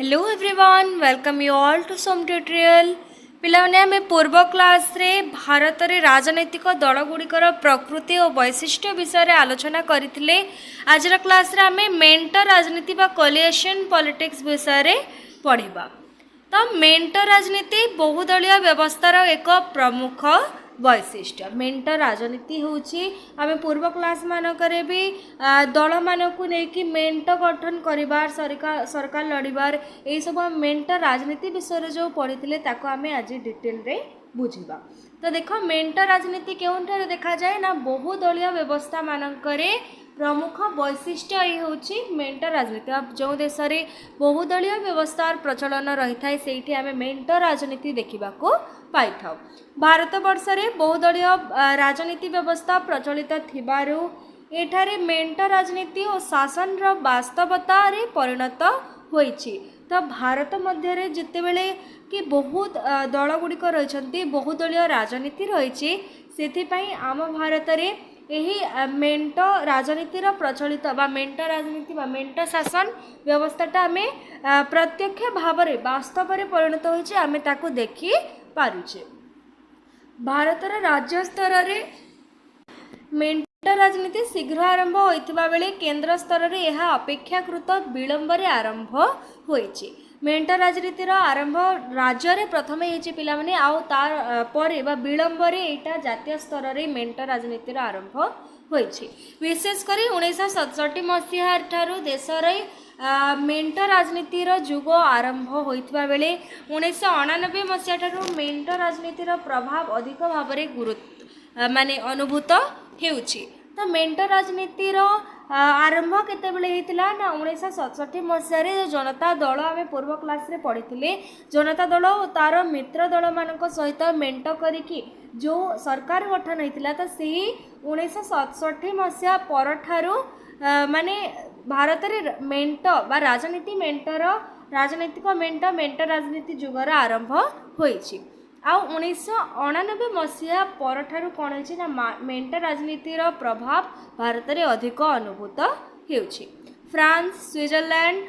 Hello everyone welcome you all to Som tutorial पिलाने आम पूर्व क्लास रे भारत रे राजनैतिक दल गुड़िकर प्रकृति और वैशिष्ट्य विषय रे आलोचना करथिले। आजर क्लास रे आम मेंटर राजनीति बा कोलिएशन पॉलिटिक्स विषय रे पढ़िबा। तो मेंटर राजनीति बहुदलीय व्यवस्थार एक प्रमुख वैशिष्ट्य। मेंटर राजनीति होची आम पूर्व क्लास मानकरे भी दल मानकु नेकी मेंट गठन करिबार सरकार लड़िबार ए सब मेंटर राजनीति विषय जो पढ़ी ताको आम आज डिटेल रे बुझिबा। तो देखो मेंटर राजनीति केउंठारे देखा जाए ना बहुदलीय व्यवस्था मानकरे प्रमुख वैशिष्ट्य ये होची मेंटर राजनीति। अब जो देश में बहुदलीय व्यवस्थार प्रचलन रही था से आम मेंटर राजनीति देखा पाई था। भारत वर्ष में बहुदलीय राजनीति व्यवस्था प्रचलित थिबारु एठारे मेंटर राजनीति और शासन वास्तवता रे परिणत होईछि। तो भारत मध्य जितेबले कि बहुत दल गुड़िक रही बहुदलीय राजनीति रही से आम भारत में यही मेंट राजनीतिर प्रचलित बा मेंट राजनीति बा मेंट शासन व्यवस्थाटा आम प्रत्यक्ष भाव में वास्तव में परिणत होइछि आम ताकू देखि पारुछे। भारतर राज्य स्तर रे मेंट राजनीति शीघ्र आरंभ होइतिबा बेले केंद्र स्तर रे यह अपेक्षाकृत विलंब रे आरंभ होइछि। मेंट राजनीतिर आरंभ राज्य रे प्रथमे हेछि पिला माने आउ तार परे बा विलंब रे एटा जातीय स्तर रे मेंट राजनीतिर आरंभ होइछि। विशेष करी 1967 मसीहा ठारू देश रे मेंट राजनीतिर जुग आरंभ होइतिबा बेले 1999 मसीहा ठारू मेंट राजनीतिर प्रभाव अधिक भाव रे गुरुत्व माने अनुभूत हेउछि। तो मेंट राजनीतिर आरंभ केतेबेले हेतिला ना 1967 मसीह जनता दल आम पूर्व क्लास रे पढ़ी जनता दल और तार मित्र दल मानक सहित मेंट करिकी जो सरकार गठन होता तो से 1967 मसीहा पर ठारू माने भारत रे मेंट बा राजनीति मेंटर राजनीतिक मेंट राजनीति जुगर आरंभ होइछि। आउ 1999 मसीहा पर ठारू कौन होइछि ना मेंट राजनीतिर प्रभाव भारत में अधिक अनुभूत हेउछि। फ्रांस स्विट्जरलैंड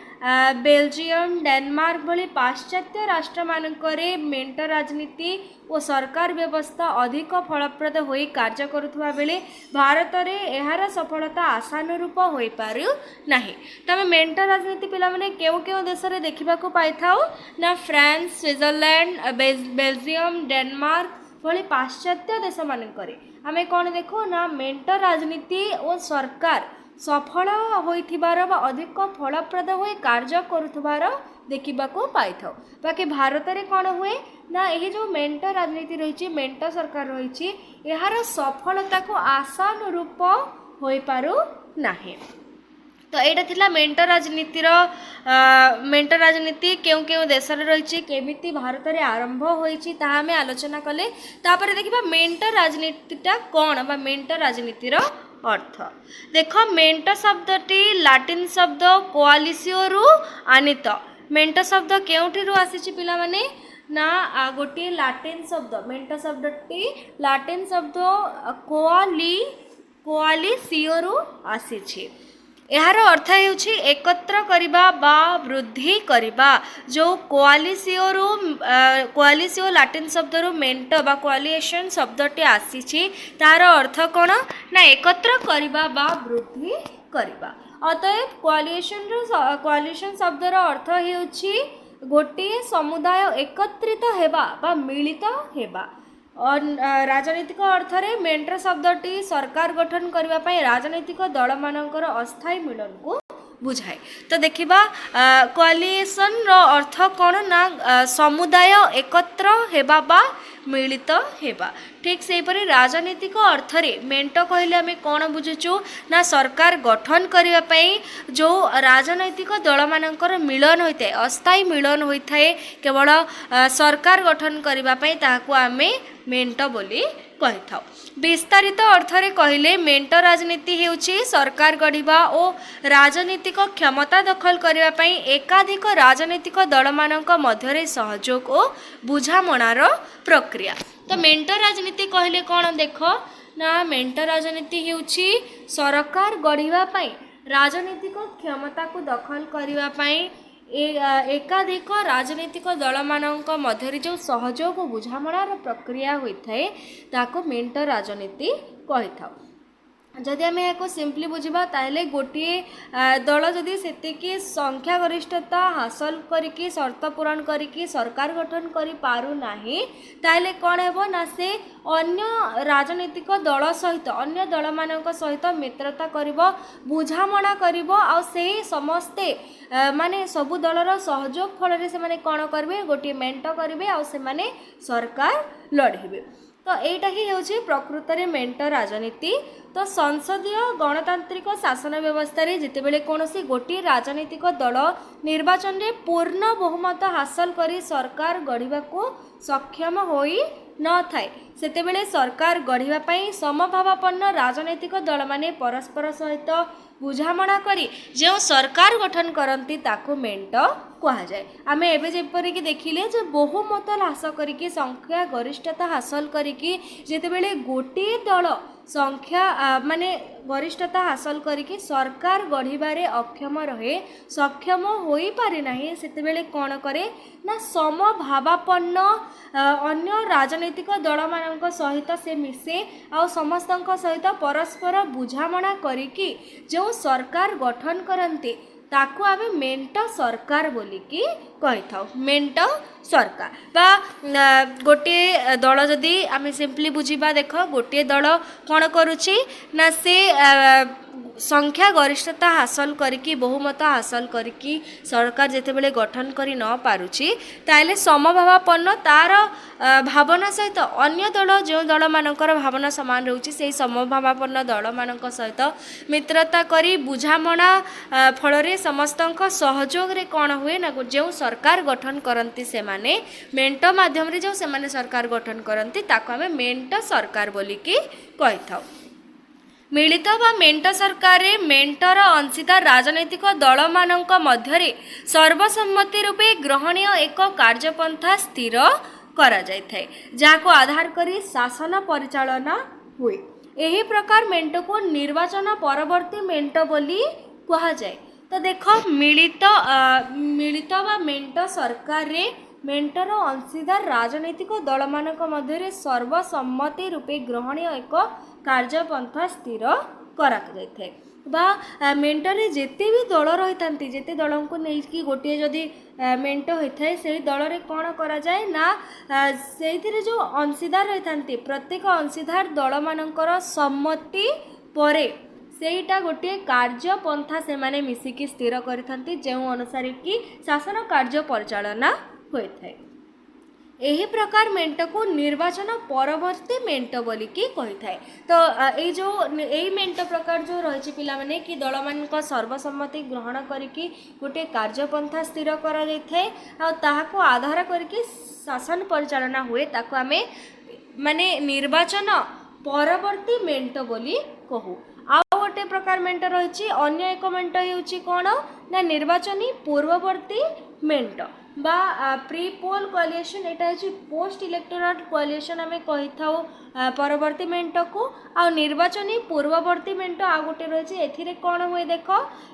बेल्जियम डेनमार्क भली पाश्चात्य राष्ट्र मानकरे मेंट राजनीति और सरकार व्यवस्था अधिक फलप्रद होई कार्य करुवा बेले भारत में यार सफलता आशानुरूप हो पारु नाही। तो आम मेंट राजनीति पिला माने केउ केउ देश रे देखिबा को पाई थाउ ना फ्रांस स्विट्जरलैंड बेल्जियम डेनमार्क भली पाश्चात्य देश मानकरे आमे कौन देखो ना मेंट राजनीति और सरकार सफल होइथिबार बा अधिक फलप्रद होई कार्य करुथबार देखिबा को पाई थाउ। बाकी भारत रे कौन हुए ना यही जो मेंट राजनीति रही मेंट सरकार रही यार सफलता को आशानुरूप हो पारु नाही। तो यहाँ थिला मेंट राजनीतिर मेंट राजनीति केउ केउ देश रे रही केमिति भारत रे आरंभ होइछि ताहा आमे आलोचना कले। तापर देखिबा मेंट राजनीतिटा कौन बा मेंट राजनीतिर अर्थ देख मेंट शब्दटी लाटिन शब्द कोआलिसियो रु आनीत। मेंट शब्द केउठिरु आसीछि पिला माने ना गोटे लाटिन शब्द मेंट शब्दटी लाटिन शब्द कोआलिसियो रु आसीछि। यार अर्थ हेउछि एकत्र करिबा बा वृद्धि करिबा। जो कोआलिसियो लाटिन शब्द रु मेंट बा कोआलिएशन शब्दटी आसीछि तार अर्थ कोन ना एकत्र करिबा बा वृद्धि करिबा। अतएव कोआलिएशन शब्दर अर्थ हेउछि गोटे समुदाय एकत्रित हेबा बा मिलित हेबा। और राजनीतिक अर्थ रे मेंट शब्दटी सरकार गठन करबा पई राजनीतिक दल मानकर अस्थायी मिलन को बुझाए। तो देखिबा कोआलिएशन रो अर्थ कोन ना समुदाय एकत्र हेबा बा मिलित हेबा। ठीक से परि राजनीतिक अर्थ रे मेंट कहले आमे कोन बुझुचु ना सरकार गठन करबा पई जो राजनैतिक दल मानकर मिलन होइते अस्थायी मिलन होइथाए केवल सरकार गठन करबा पई ताहाकू आमे मेंट बोली कहि थाउ। विस्तारित अर्थ रे कहले मेंट राजनीति हेउछि सरकार गढ़िबा और राजनीतिक क्षमता दखल करबा पई एकाधिक राजनीतिक दल मानक मध्य रे सहयोग और बुझामणार प्रक्रिया। तो मेंट राजनीति कहले कौन देख ना मेंट राजनीति हेउछि सरकार गढ़िबा पई राजनीतिक क्षमता को दखल करबा पई एकाधिक राजनीतिक दल मानक मध्य जो सहयोग और बुझामणार प्रक्रिया होता है ताको मेंट राजनीति कही था। जदि आम यहाँ सिंपली बुझा ताहले गोटे दल जदि से संख्या गरिष्ठता हासिल करके शर्त पूरण करके सरकार गठन कर पारुना ताहले कौन है ना से अन्य राजनीतिक दल सहित अन्य दल मान सहित मित्रता कर बुझामणा कर समस्ते माने सबु दलर सहयोग फल से कौन करेंगे गोटे मेंट करेंगे आ सरकार लड़े। तो यहीटा ही हूँ प्रकृत में मेंट राजनीति। तो संसदीय गणतांत्रिक शासन व्यवस्था जिते बड़े कौन सी गोटे राजनीतिक दल निर्वाचन में पूर्ण बहुमत हासिल कर सरकार गढ़ा को सक्षम हो न थाए सेतेबेले सरकार गढ़ापी समभावापन्न राजनीतिक दल माने परस्पर सहित बुझामणा करी जो सरकार गठन करती ताको मेंट कहा जाए। आम एवं जपरिक देखिले जो बहुमत ह्रास करके संख्या गरिष्ठता हासिल करके जितेबेले गोटे दल संख्या माने गरिष्ठता हासिल करके सरकार गढ़िबारे अक्षम रहे सक्षम हो पारे नाही सेतेबेले कौन करे ना समभावापन्न अन्य राजनीतिक दल मानक सहित से मिसे आ समस्त सहित परस्पर बुझामणा करिकी जो सरकार गठन करते ताकू आमे मेंट सरकार बोलिकी कही था। मेंट सरकार बा गोटे दल जदि आमे सिंपली बुझीबा देख गोटे दल कौन करुची ना से संख्या गरिष्ठता हासिल करके बहुमत हासिल करके सरकार जितेबेले गठन करि न पारुची ताइले समभावापन्न तार भावना सहित अन्य दल जो दल मानकर भावना समान रहउची से समभावापन्न दल मानक सहित मित्रता करी बुझामणा फल रे समस्तक सहयोग रे कौन हुए ना जो सरकार गठन करती से माने मेंट माध्यम रे जो से माने सरकार गठन करती ताको आमे मेंट सरकार बोलिकी कही था। मिलित बा मेंट सरकार मेंटर अंशीदार राजनैतिक दल मानक मध्य सर्वसम्मति रूपे ग्रहणीय एक कार्यपंथा स्थिर करा जाय थाए जाको आधार करी शासन परिचालना हुए। एही प्रकार मेंट को निर्वाचन परवर्ती मेंट बोली कहा जाए। तो देख मिलित बा मेंट सरकार मेंटर अंशीदार राजनैतिक दल मानक मध्य सर्वसम्मति रूपे ग्रहणीय एक कार्यपंथा स्थिर करा जाए बा मेंटरे जेते भी दल रही था जेते दल को लेकिन गोटे जदि मेंट होता है से दल रे कौन करा जाए ना से जो अंशीदार रही था प्रत्येक अंशीदार दल मानकर सम्मति परे सेटा गोटे कार्यपंथा से माने मिसिकी स्थिर करथांती जो अनुसार कि शासन कार्य परिचालना होता है। एही प्रकार मेंट को निर्वाचन परवर्ती मेंट बोलिकी कही थाए। तो ये जो यही मेंट प्रकार जो रही पिला माने कि दल मान सर्वसम्मति ग्रहण करिकी गोटे कार्यपंथा स्थिर करा जाय थाए आ ताहाको आधार करके शासन परिचालना हुए ताको आमे माने निर्वाचन परवर्ती मेंट बोली कहू। आउ गोटे प्रकार मेंट रही अन्य एक मेंट होउची कोन ना निर्वाचनी पूर्ववर्ती मेंट बा प्री पोल कोलिएशन एटा है पोस्ट इलेक्टोरल कोलिएशन आम कही था परवर्ती मेंट को आ निर्वाचनी पूर्ववर्ती मेंट आ गोटे रही है कौन हुए देख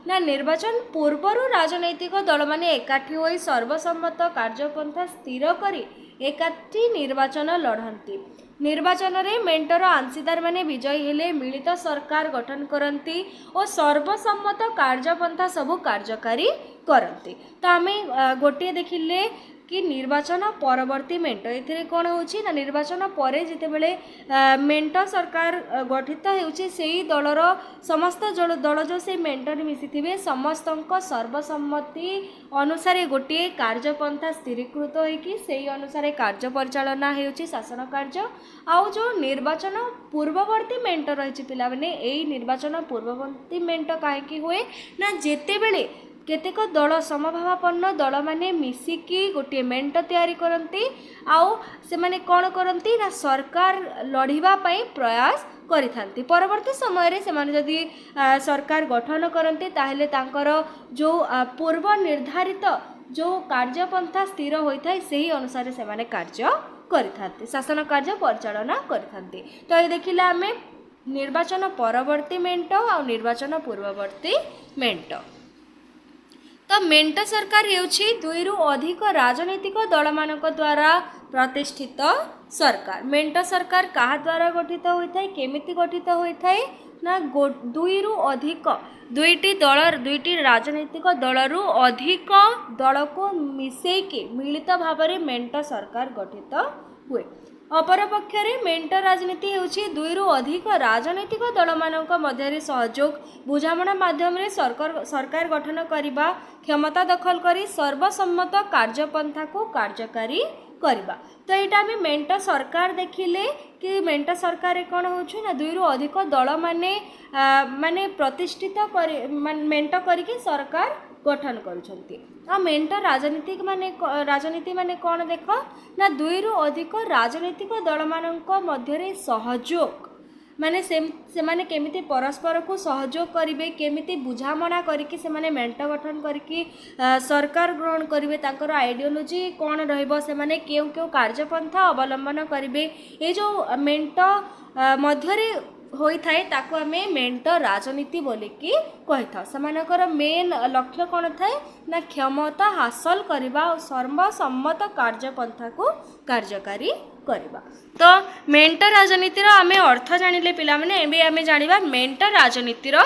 ना निर्वाचन पूर्वर राजनैतिक दल माने एकाठी होई सर्वसम्मत कार्यपंथा स्थिर करी एकाठी निर्वाचन लड़ती। निर्वाचन रे मेंटर अंशीदार माने विजयी हेले मिलित सरकार गठन करती और सर्वसम्मत कार्यपंथा सबू कार्यकारी करती। तो आम गोटे देखिले कि निर्वाचन परवर्ती मेंट ए कौन होची ना निर्वाचन परे जितेबेले मेंट सरकार गठित होउची सेही दलर समस्त दल जो से मेंटर मिसिथिबे समस्त सर्वसम्मति अनुसार गोटे कार्यपंथा स्थिरीकृत होइकी सेही अनुसार कार्य परिचालना होउची शासन कार्य। आउ जो निर्वाचन पूर्ववर्ती मेंट रही पिला माने एई निर्वाचन पूर्ववर्ती मेंट काहेकि हुए ना जेतेबेले केतेक दल समभावापन्न दल माने मिसिकी गोटे मेंट तैयारी करती आउ से माने कौन करती ना सरकार लड़िबा पई प्रयास करिथांती। परवर्ती समय रे से माने जदि सरकार गठन करते ताहले तांकर जो पूर्व निर्धारित जो कार्यपंथा स्थिर होता है सही अनुसार से माने कार्य करिथांती शासन कार्य परिचालना करिथांती। तो ये देखिले आमे निर्वाचन परवर्ती मेंट आ निर्वाचन पूर्ववर्ती मेंट। तो मेंट सरकार हेउछि दुईरु अधिक राजनैतिक दल मानक द्वारा प्रतिष्ठित सरकार। मेंट सरकार कहा द्वारा गठित होता है, केमिति गठित होता है ना दुईरु अधिक दुईटी राजनैतिक दलरू अधिक दल को मिसेकी मिलित भाव में मेंट सरकार गठित हुए। अपरपक्षरे मेंट राजनीति हेउछि दुईरु अधिक राजनैतिक दल मानक मध्य सहयोग बुझामणा माध्यम सरकार गठन करने क्षमता दखल करी सर्वसम्मत कार्यपंथा को कार्यकारी करवा। तो यहाँ आम मेंट सरकार देखिले कि मेंट सरकार कौन हो ना दुईरु अधिक दल माने प्रतिष्ठित मेंट करके सरकार गठन करुछंती। मेंट राजनीति माने कौन देख ना दुईरु अधिक राजनीतिक दल मानक मध्य सहयोग माने से माने केमिति परस्पर को सहयोग करिवे, केमिति बुझामणा करिके से माने मेंट गठन करिके सरकार ग्रहण करिवे, तांकर आइडियोलॉजी कौन रहइबो, से माने केउ केउ कार्यपंथा अवलंबन करिवे। ए जो मेंट मध्यरे होई थाए ताको आमे मेंट राजनीति बोलिकी कहि था। सेमानकर मेन लक्ष्य कौन थाए ना क्षमता हासिल करबा और सर्वसम्मत कार्यपंथा को कार्यकारी करबा। तो मेंट राजनीतिर आमे अर्थ जानिले पिला माने एबे आमे जानिबा मेंट राजनीतिर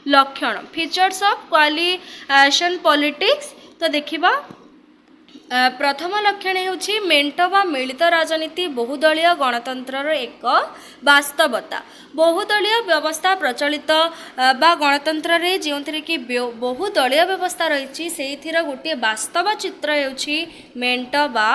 लक्षण फीचर्स ऑफ कोअलिशन पॉलिटिक्स। तो देखिबा प्रथम लक्षण हेउछि मेंट बा मिलित राजनीति बहुदलीय गणतंत्र एक वास्तवता। बहुदलीय व्यवस्था प्रचलित बा गणतंत्र रे जोंथरे कि बहुदलीय व्यवस्था रही से गोटे वास्तव चित्र हेउछि मेंट बा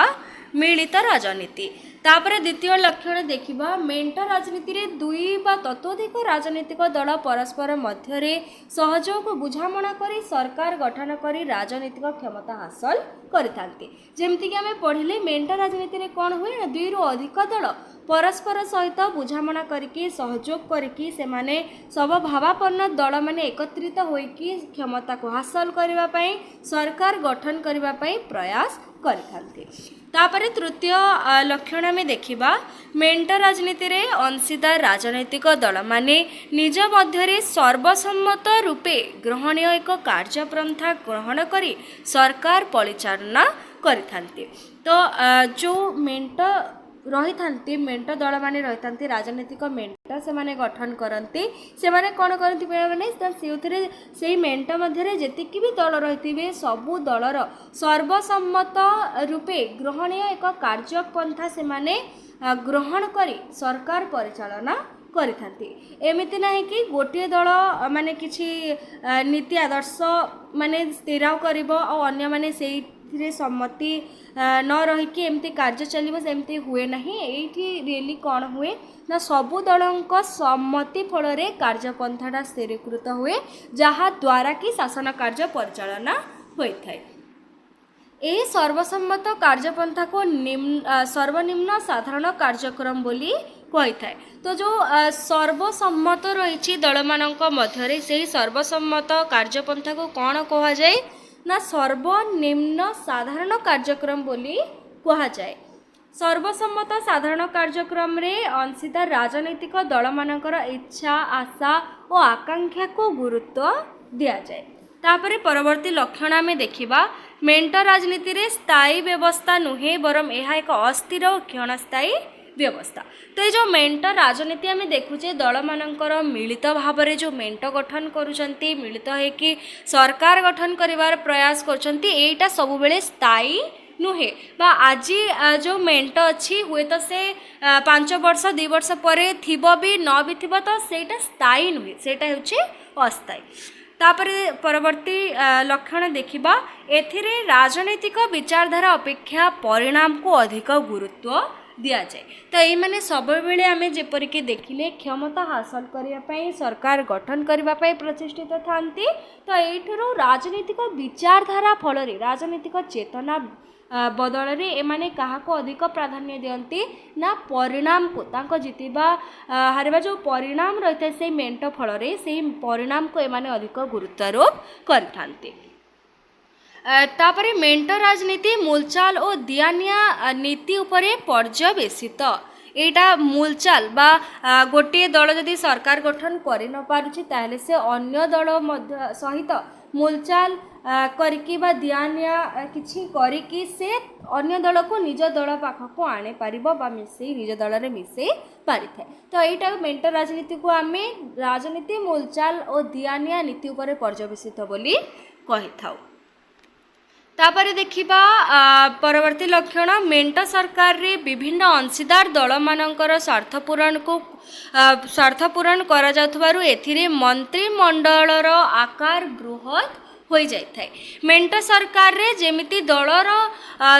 मिलित राजनीति। तापर द्वितीय लक्षण देखिबा मेंट राजनीति रे दुई बा ततोधिक राजनीतिक दल परस्पर मध्य सहयोग बुझामणा करी सरकार गठन करी राजनीतिक क्षमता हासिल करिथांती। जेमति कि आमे पढ़िले मेंट राजनीति रे कोन हुए ना दुई रु अधिक दल परस्पर सहित बुझामणा करिके सहयोग करिके से माने सब भावापन्न दल माने एकत्रित होइकी क्षमता को हासिल करिबा पई सरकार गठन करिबा पई प्रयास करिथांती। तापर तृतीय लक्षण में देखिबा मेंट राजनीति रे अंशीदार राजनैतिक दल माने निज मध्य सर्वसम्मत रूपे ग्रहणीय एक कार्यपंथा ग्रहण करी सरकार परिचालना करिथांती। तो जो मेंट रही थांती मेंट दल माने रही थांती राजनीतिक मेंट से माने गठन करती से माने कौन करती माने से मेंट मध्य जेतिकी भी दल रही सबू दलर सर्वसम्मत रूपे ग्रहणीय एक कार्यपंथा से माने ग्रहण करी सरकार परिचालना करिथांती। एमिति नाही कि गोटे दल माने किछि नीति आदर्श माने स्थिराव करिवो और अन्य माने सेही सम्मति न रहीकि एमती कार्य चलिबो सेमती हुए नहीं। एठी रियली कौन हुए ना सबु दलक सम्मति फल कार्यपंथाटा स्थिरीकृत हुए जहा द्वारा कि शासन कार्य परिचालना होता है। यह सर्वसम्मत कार्यपंथा को सर्वनिम्न साधारण कार्यक्रम बोली कही थाए। तो जो सर्वसम्मत रही दल मानक मध्य से सर्वसम्मत कार्यपंथा को कौन कह जाए ना सर्वनिम्न साधारण कार्यक्रम बोली कह जाए। सर्वसम्मत साधारण कार्यक्रम रे अंशीदार राजनैतिक दल मानकर इच्छा आशा और आकांक्षा को गुरुत्व दिया जाए। तापरे परवर्ती लक्षण में देखिबा मेंट राजनीति रे स्थायी व्यवस्था नुहे बरम यह एक अस्थिर और क्षणस्थायी व्यवस्था। तो ये जो मेंट राजनीति आम देखुचे दल मानकर मिलित भाव में जो मेंट गठन करुचंती मिलित होकि सरकार गठन करिवार प्रयास करचंती एटा सब बेले स्थायी नुहे बा आज जो मेंट अच्छी हुए तो से 5 वर्ष 2 वर्ष पर थिबो भी न भी थिबो तो सेटा स्थायी नुहे सेटा होचे अस्थायी। तापरे परवर्ती लक्षण देखिबा एथिरे राजनैतिक विचारधारा अपेक्षा परिणाम को अधिक गुरुत्व दिया जाए। तो ये माने सब बेले आमे जेपरिके देखिले क्षमता हासिल करने सरकार गठन करने प्रतिष्ठित थांती। तो यू राजनीतिक विचारधारा फल राजनीतिक चेतना बदल रे एमाने काहाको अधिक प्राधान्य दियंती ना परिणाम को तांको जितिबा हारिबा जो परिणाम रही से मेंट फल रे से परिणाम को एमाने अधिक गुरुत्वारोप करथांती। तापरे मेंट राजनीति मूलचाल और दियानिया नीति उपरे पर्यवेसित। एटा मूलचाल बा गोटे दल जदि सरकार गठन करि न पारुछि ताहले से अन्य दल सहित मूलचाल କରିକି ବା ଦିଆ ନିଆ କିଛି କରିକି ସେ ଅନ୍ୟ ଦଳକୁ ନିଜ ଦଳ ପାଖକୁ ଆଣିପାରିବ ବା ମିଶେଇ ନିଜ ଦଳରେ ମିଶେଇ ପାରିଥାଏ। ତ ଏଇଟା ମେଣ୍ଟ ରାଜନୀତିକୁ ଆମେ ରାଜନୀତି ମୁଲଚାଲ ଓ ଦିଆ ନିଆ ନୀତି ଉପରେ ପର୍ଯ୍ୟବେସିତ ବୋଲି କହିଥାଉ। तापर देखिबा परवर्ती लक्षण मेंट सरकार रे विभिन्न अंशीदार दल मानकर स्वार्थ पूरण करा जाथबारु एथिरे मंत्रिमंडलर आकार बृहत हो जाए। मेंट सरकार रे जेमिति दलर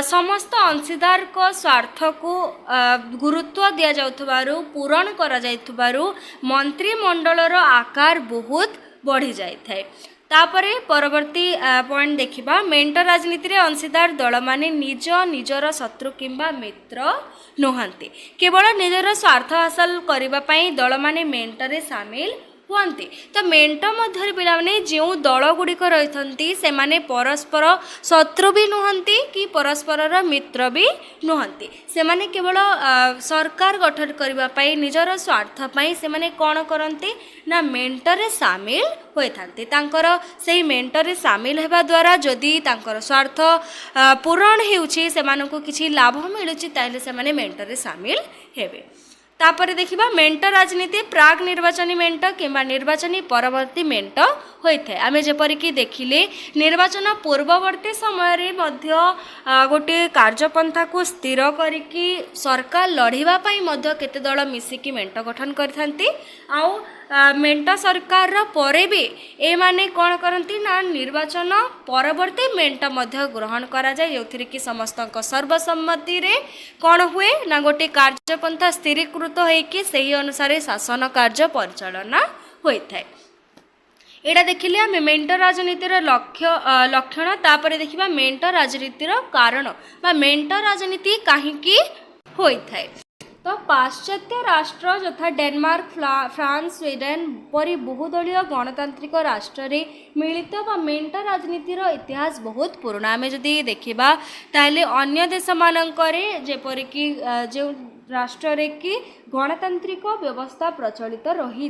समस्त अंशीदार को स्वार्थ को गुरुत्व दिया जाउथबारु पूरण करा जाइथबारु मंत्रिमंडलर आकार बहुत बढ़ी जाए। तापरे परवर्ती पॉइंट देखिबा मेंट राजनीति रे अंशीदार दल माने निज निजर शत्रु किंबा मित्र नुहंती, केवल निजर स्वार्थ हासिल करबा पई दल माने मेंट रे शामिल हुअन्ति। तो मेंट मध्य पिला माने जो दल गुड़िक रही से माने परस्पर शत्रु भी नुहंती कि परस्पर मित्र भी नुहंती। से माने केवल सरकार गठन करबा पई निजर स्वार्थ पई से माने कोन करंती ना मेंट रे शामिल होइथांती। तांकर सेही मेंट रे शामिल हेबा द्वारा जदि तांकर स्वार्थ पूरण हेउछि सेमानकु किछि लाभ मिलुछि ताइले से माने मेंट रे शामिल हेबे। तापर देखिबा मेंट राजनीति प्राग निर्वाचनी मेंट किंबा निर्वाचनी परवर्ती मेंट होइथे। आमे जेपरिक देखिले निर्वाचन पूर्ववर्ती समय रे मध्य गोटे कार्यपंथा को स्थिर करिकी सरकार लढ़िबा पई मध्य केते दल मिसिकी मेंट गठन करथांती। आउ मेंट सरकार परे भी ए माने कोन करंती ना निर्वाचन परवर्ती मेंट मध्य ग्रहण करा जाय, जोथिरे कि समस्तक सर्वसम्मति रे कोन हुए ना गोटे कार्यपंथा स्थिरीकृत होइकी सही अनुसार शासन कार्य परिचालना होइथाय। एटा देखिले आमे मेंट राजनीतिर लक्षण। तापर देखिबा मेंट राजनीतिर कारण बा मेंट राजनीति काहींकी होइथाय। तो पाश्चात्य राष्ट्र यथा डेनमार्क फ्रांस स्वीडेन परी बहुदलीय गणतांत्रिक राष्ट्र रे मिलित बा मेंट राजनीतिर इतिहास बहुत पुराना। आमे जदि देखिबा ताले अन्य देश मानकरे जेपरिक जो राष्ट्र रे कि गणतांत्रिक व्यवस्था प्रचलित रही,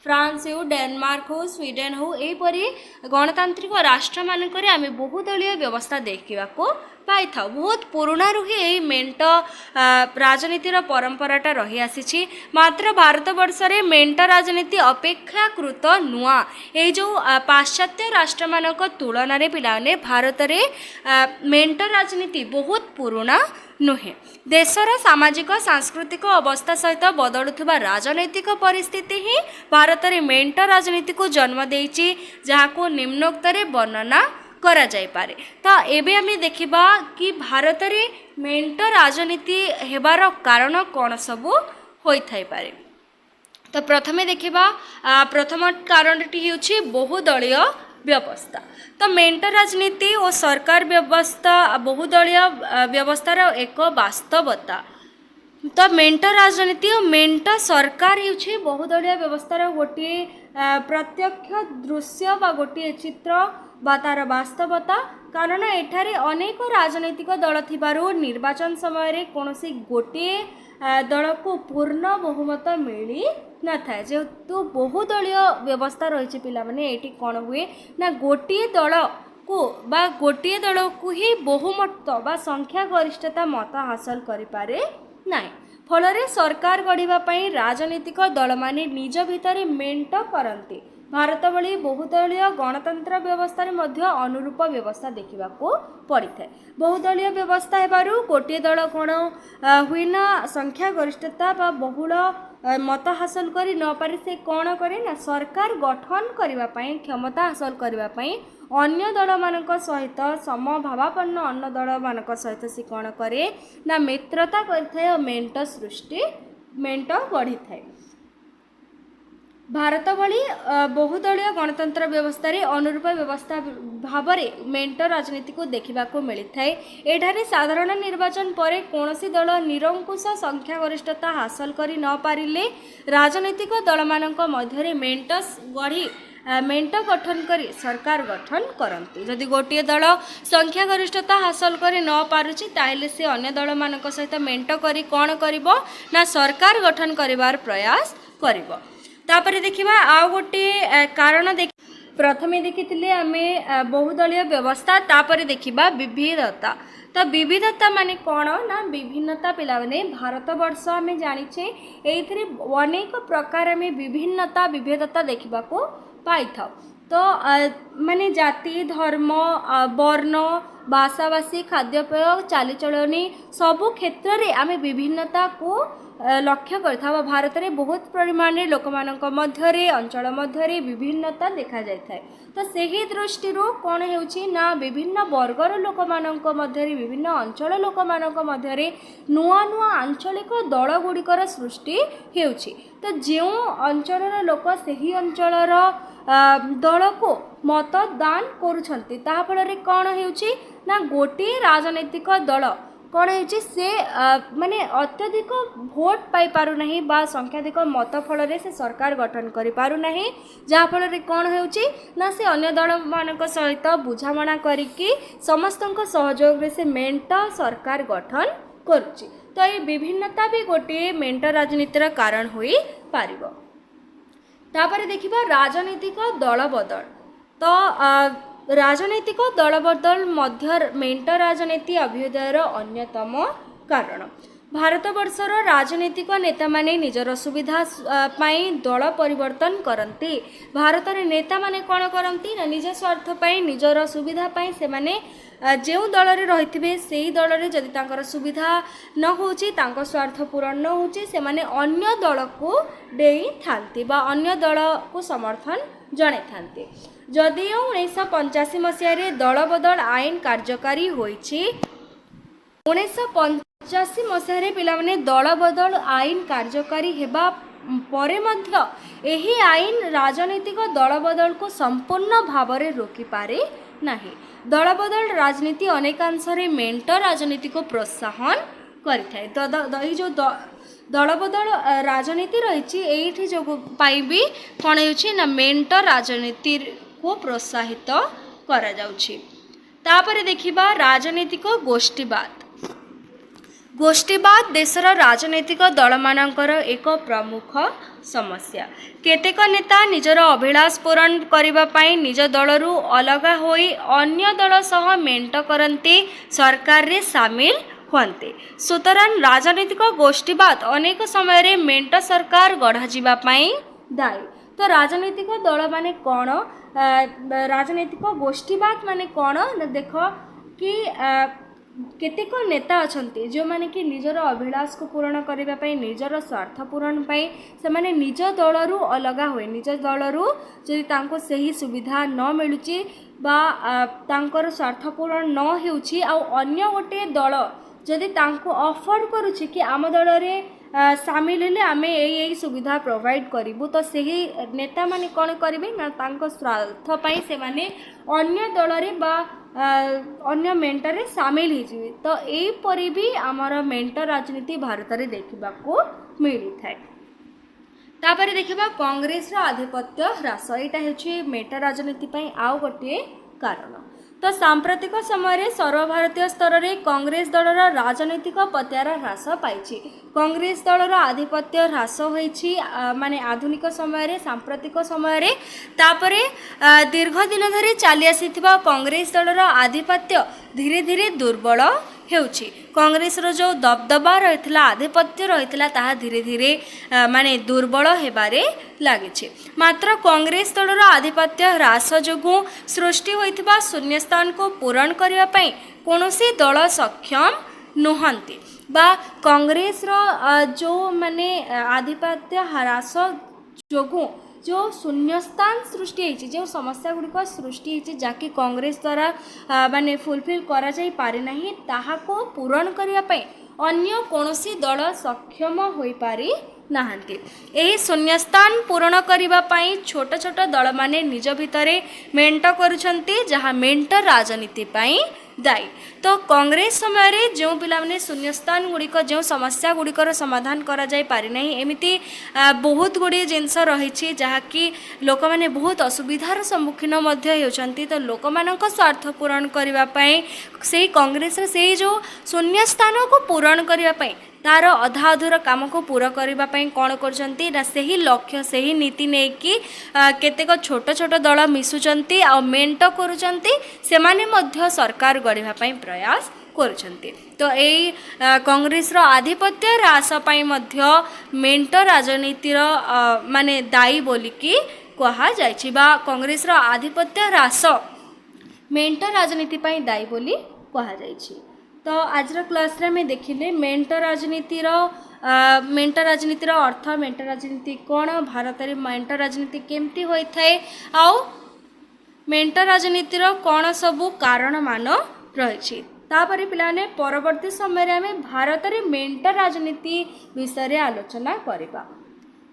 फ्रांस हो डेनमार्क हो स्वीडेन हो एपरी गणतांत्रिक राष्ट्र मानकरे आमे बहुदलीय व्यवस्था देखा पाई था। बहुत पुराना रू ही मेंट राजनीतिर परंपराटा रही आसी। मात्र भारत वर्ष रे मेंट राजनीति अपेक्षाकृत नुआ ये जो पाश्चात्य राष्ट्र मानक तुलन रे पिलाने भारत रे मेंट राजनीति बहुत पुराना नुहे। देशर सामाजिक सांस्कृतिक अवस्था सहित बदलुवा राजनैतिक परिस्थिति ही भारत रे मेंट राजनीति को जन्म देइछि, जहाको निम्नोक्त रे वर्णना करा जाय पारे। तो एबे आमे देखिबा कि भारत रे मेंट राजनीति हेबार कारण कोन सब होई थाई पारे। तो प्रथमे देखिबा प्रथम कारणटी हेउछि बहुदलीय व्यवस्था। तो मेंट राजनीति और सरकार व्यवस्था बहुदलीय व्यवस्थार एक वास्तवता। तो मेंट राजनीति और मेंट सरकार हेउछि बहुदलीय व्यवस्थार गोटे प्रत्यक्ष दृश्य बा गोटे चित्र बा तार वास्तवता। कारण एठारे अनेक राजनैतिक दल थिबारु निर्वाचन समय रे कोनोसी गोटे दल को पूर्ण बहुमत मिली न था। जेहेतु बहुदलीय व्यवस्था रही पिला माने एटी कोन हुए ना गोटे दल को बा गोटे दल को ही बहुमत बा संख्या गरिष्ठता मत हासिल करि पारे नाही। फलरे सरकार गढ़िबा पई राजनीतिक दल माने निज भितर मेंट करंती। भारत भली बहुदलीय गणतंत्र व्यवस्था मध्य अनुरूप व्यवस्था देखा पड़ी था। बहुदलीय व्यवस्था हेबारु गोटे दल कोण हुए ना संख्या गरिष्ठता बा बहुल मत हासिल करि न पारे से कौन करे ना सरकार गठन करबा पई क्षमता हासिल करबा पई अन्य दल मानक सहित समभावापन्न अन्य दल मानक सहित से कौन करे ना मित्रता करथाय और मेंट गढ़ी थाए। भारत भली बहुदलीय गणतंत्र व्यवस्था रे अनुरूप व्यवस्था भाव में मेंट राजनीति को देखा मिलता है। एठारे साधारण निर्वाचन पर कौनसी दल निरंकुश संख्या गरिष्ठता हासिल करि न पारिले राजनीतिक दल मानक मध्य मेंट गढ़ी मेंट गठन करी सरकार गठन करती। जदि गोटे दल संख्या गरिष्ठता हासिल करि न पारुछि ताहेले से अन्य दल मानक सहित मेंट करी कौन करिवो ना सरकार गठन करिवार प्रयास करिवो। तापर देखिबा आ गोटे कारण प्रथमे देखी आमे बहुदलीय व्यवस्था तापर देखिबा विविधता। तो विविधता माने कौन ना विभिन्नता पिलाने भारत वर्ष आम जाचे ये अनेक प्रकार आम विभिन्नता विविधता देखा पाई था। तो माने जाति धर्म वर्ण भाषाभाषी खाद्यपेय चालीचलनी सबु क्षेत्र में आम विभिन्नता को लक्ष्य कर भारत में बहुत परिमाण लोक मध्य अंचल मध्य विभिन्नता देखा जाए। तो सही दृष्टि कौन होना विभिन्न वर्गर लोक मध्य विभिन्न अंचल लोक मध्य नुआ नुआ आंचलिक दल गुड़िकर सृष्टि हो। तो जो अंचल लोक सही अंचल दल को मतदान करुछंती ता फल कौन होना गोटे राजनैतिक दल कौन हो से माने अत्यधिक भोट पाई पारु नहीं बा संख्याधिक मत फल से सरकार गठन करि पारु नहीं जहाँ फल कौन होना से अन्य दल मान सहित बुझामणा करिकी समस्तक सहयोग से मेंट सरकार गठन करुच्ची। तो ये विभिन्नता भी गोटे मेंट राजनीतिर कारण हो पारिबो। तापर देखिबा राजनीतिक दल बदल। तो राजनैतिक दल बदल मध्य मेंट राजनीति अभ्युदयर अन्यतम कारण। भारत वर्षर राजनीतिक नेता माने निजर सुविधा पाई दल परिवर्तन करती। भारत रे नेता माने कौन करती ना निज स्वार्थ पाई निजर सुविधा पाई से माने जो दल रे रहिथिबे सेही दल रे जदि तांकर सुविधा न होची तांको स्वार्थ पूरण न होची से माने अन्य दल को देई थांती बा अन्य दल को समर्थन जणे थांती। जदिओ 1985 मसीह दल बदल आईन कार्यकारी होईछि 1985 मसीह पिलामाने दल बदल आईन कार्यकारी हेबा परे मध्य एही आईन राजनीतिक दल बदल को संपूर्ण भाव में रोकी पारे नाही। दल बदल राजनीति अनेकांश मेंट राजनीति को प्रोत्साहन करिथाय। जो दल बदल राजनीति रही जो भी कौन हो मेंट राजनीति को प्रोत्साहित करा जाउछि। तापर देखिबा राजनीतिक गोष्ठीवाद। गोष्ठीवाद देशर राजनीतिक दल मानकर एक प्रमुख समस्या। केतेक नेता निजर अभिलाष पूरण करिबा पई निज दलरू अलग होई अन्य दल सह मेंट करन्ते सरकार रे शामिल हुंते। सुतरां राजनीतिक गोष्ठीवाद अनेक समय मेंट सरकार गढ़ा जिबा पई दायी। तो राजनीतिक दल माने कौन राजनीतिक गोष्ठीवाद माने कौन देख कि केतेक नेता अछंती जो माने कि निजर अभिलाष को पूरण करिबा पई निजर स्वार्थ पूरण पई से माने निज दलरू अलग होए निज दलरू जदि तांको सही सुविधा न मिलुची बा तांकर स्वार्थ पूरण न हेउची आ अन्य गोटे दल जदि तांको ऑफर करूची कि आम दल रे सामिल हेले आमे यही सुविधा प्रोवाइड करिबु तो सही नेता माने कौन करिवे ना तांको स्वार्थ पई से माने अन्य दल रे बा अन्य मेंट रे सामिल हो। तो यहीपरि भी आमर मेंट राजनीति भारत में देखा मिली थाए। तापर देखिबा कांग्रेस आधिपत्य ह्रास। यहाँ हूँ मेंट राजनीति पई आउ गोटे कारण। तो सांप्रतिक समय सर्वभारतीय स्तर में कांग्रेस दलर राजनैतिक पत्यार ह्रास पाई। कांग्रेस दलर आधिपत्य ह्रास होईछि माने आधुनिक समय सांप्रतिक समय तापरे दीर्घ दिन धरी चली आसीथिबा कांग्रेस दलर आधिपत्य धीरे धीरे दुर्बल हेउछि। कांग्रेस रो जो दबदबा रहितला आधिपत्य रहितला ताहा धीरे धीरे माने दुर्बल हेबारे लागिछि। मात्र कांग्रेस दलर आधिपत्य ह्रास जोगु सृष्टि होइथिबा शून्यस्थान को पूरण करिया पई कोनोसी दल सक्षम नुहंती बा कांग्रेस रो जो माने आधिपत्य ह्रास जोगु जो शून्यस्थान सृष्टि होती जो समस्या गुड़िक सृष्टि होती जहाँकि कांग्रेस द्वारा माने फुलफिल करा जाई पारे नहीं ताहाको पूरण करने अन्य कौनसी दल सक्षम हो पारि नाहंती। एही शून्यस्थान पूरण करने छोट छोट दल माने निज भितरे मेंट करुछंती जहाँ मेंट राजनीति पाई दायी। तो कांग्रेस समय जो पिलाने शून्यस्थान गुड़िक जो समस्या गुड़िकर समाधान करा जाई पारि नहीं एमिति बहुत गुड़िए जिनस रही जहाँकि लोक मैंने बहुत असुविधार सम्मुखीन होती। तो लोक मान स्वार्थ पूरण करने से कांग्रेस से जो शून्यस्थान को पूरण करने तार अधा अधूर काम को पूरा करने कौन कर सही लक्ष्य सही नीति नहीं कि केतेक छोट छोट दल मिशुचंती आ मेंट करुचंती सेमाने मध्य सरकार गढ़ापी प्रयास करुचंती। तो यही कांग्रेस रो आधिपत्य ह्रास पाई मध्य मेंट राजनीतिर माने दायी बोलिकी कहा जायछि बा कांग्रेस रो आधिपत्य ह्रास मेंट राजनीति पाई दायी बोली कहा जायछि। तो आज क्लास रे में देखिले मेंट राजनीतिर अर्थ मेंट राजनीति कौन भारत में मेंट राजनीति केमती होइथाय आउ मेंट राजनीतिर कौन सबू कारण मान रही तापर पिलाने परवर्ती समय आम भारत में मेंट राजनीति विषय आलोचना करवा।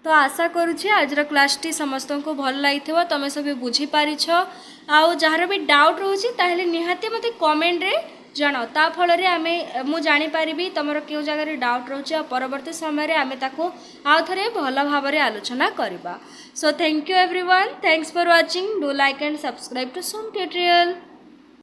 तो आशा करुँचे आज क्लास टी समस्त को भल लगी तुम सब बुझीपार आउ जार भी डाउट रोचे ताहले निहाती मते कमेंट रे जनाओ ता फल रे आमे मु जानि पारिबी तमरो केउ जगह रे डाउट रोचे परवर्ती समय रे आमे ताको आउ थरे भल भाव रे आलोचना करबा। So thank you everyone, thanks for watching, do like and subscribe to Som tutorial.